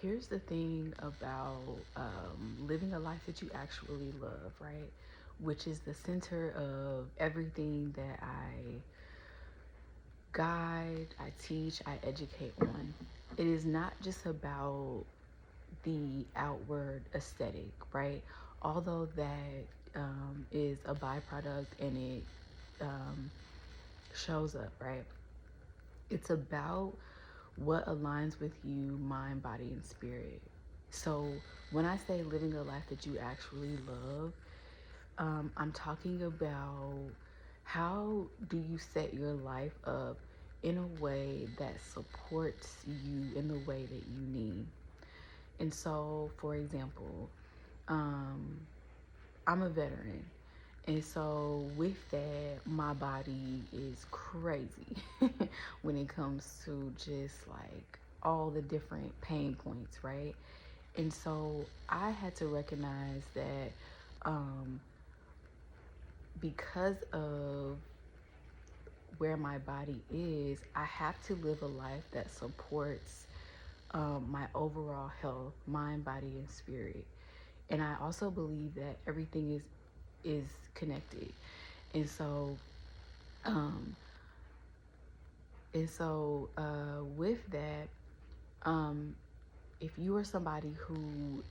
Here's the thing about living a life that you actually love, right? Which is the center of everything that I guide, I teach, I educate on. It is not just about the outward aesthetic, right? Although that is a byproduct and it um, shows up, right? It's about what aligns with you, mind, body, and spirit. So when I say living a life that you actually love, I'm talking about how do you set your life up in a way that supports you in the way that you need. And so, for example, um, I'm a veteran. And so, with that, my body is crazy when it comes to just like all the different pain points, right? And so, I had to recognize that um, because of where my body is, I have to live a life that supports my overall health, mind, body, and spirit. And I also believe that everything is connected. And so, um, with that, um, if you are somebody who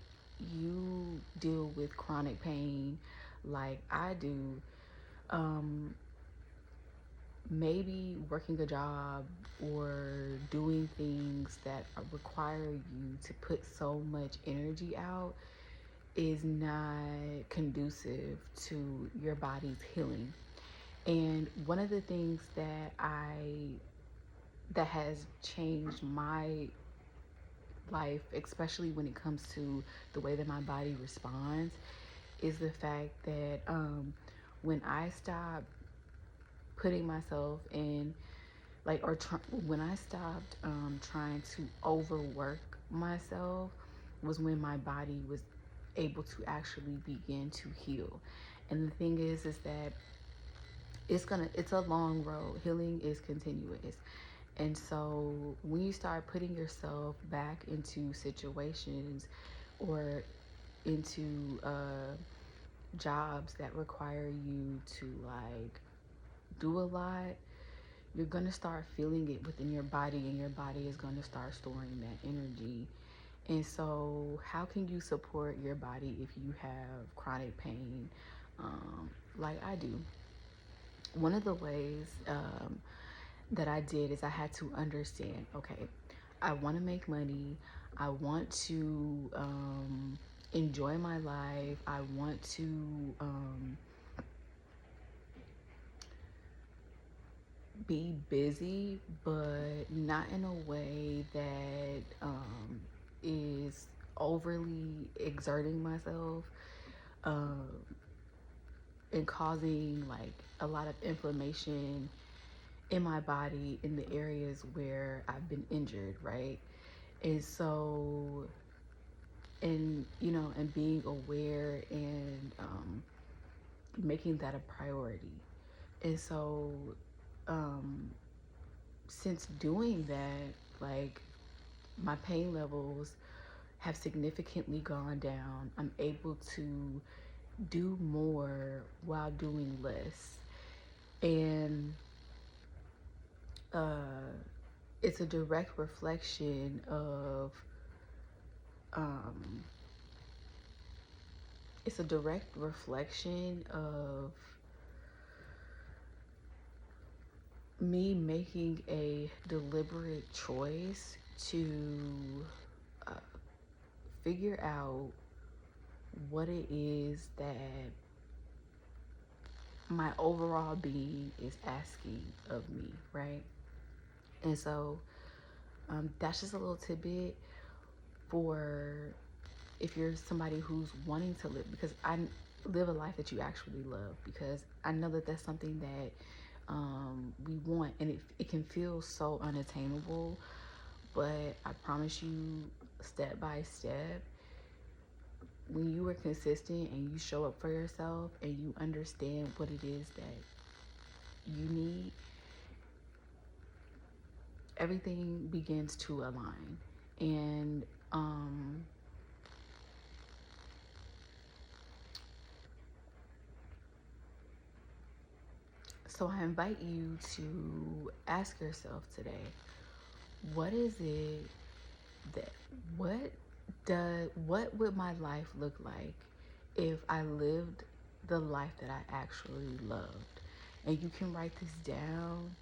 you deal with chronic pain like I do, um, maybe working a job or doing things that require you to put so much energy out is not conducive to your body's healing. And one of the things that has changed my life, especially when it comes to the way that my body responds, is the fact that when I stop putting myself in when I stopped trying to overwork myself was when my body was able to actually begin to heal. And the thing is that it's a long road. Healing is continuous. And so when you start putting yourself back into situations or into jobs that require you to like do a lot, you're gonna start feeling it within your body, and your body is gonna start storing that energy. And so, how can you support your body if you have chronic pain, like I do? One of the ways that I did is I had to understand, okay, I want to make money. I want to enjoy my life. I want to be busy, but not in a way that is overly exerting myself um, and causing like a lot of inflammation in my body in the areas where I've been injured, right? And so, and being aware and making that a priority. And so, um, since doing that, like my pain levels have significantly gone down. I'm able to do more while doing less. And uh, it's a direct reflection of um, it's a direct reflection of me making a deliberate choice to uh, figure out what it is that my overall being is asking of me, right? And so that's just a little tidbit for if you're somebody who's wanting to live, because I live a life that you actually love, because I know that that's something that we want, and it can feel so unattainable, but I promise you, step by step, when you are consistent and you show up for yourself and you understand what it is that you need, everything begins to align. And Um, so I invite you to ask yourself today, what is it that what would my life look like if I lived the life that I actually loved? And you can write this down.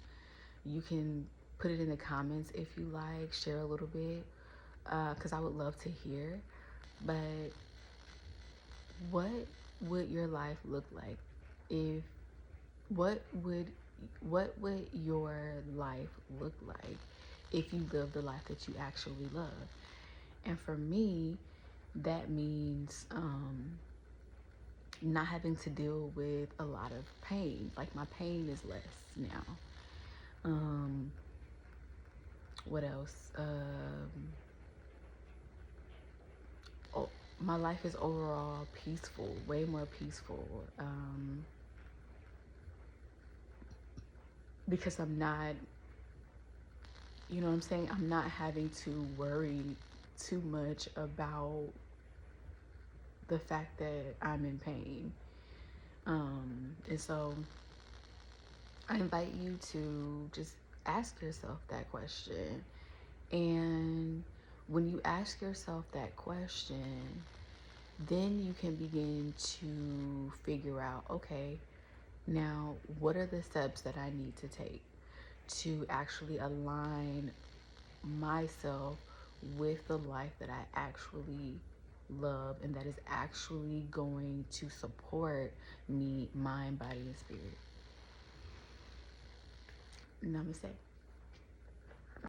You can put it in the comments if you like, share a little bit, because I would love to hear. But what would your life look like if what would what would your life look like if you lived the life that you actually love? And for me, that means not having to deal with a lot of pain. Like my pain is less now. Um, what else? Oh, my life is overall peaceful, way more peaceful. Because I'm not, you know what I'm saying? I'm not having to worry too much about the fact that I'm in pain. And so I invite you to just ask yourself that question. And when you ask yourself that question, then you can begin to figure out, okay, now what are the steps that I need to take to actually align myself with the life that I actually love and that is actually going to support me, mind, body, and spirit. Namaste.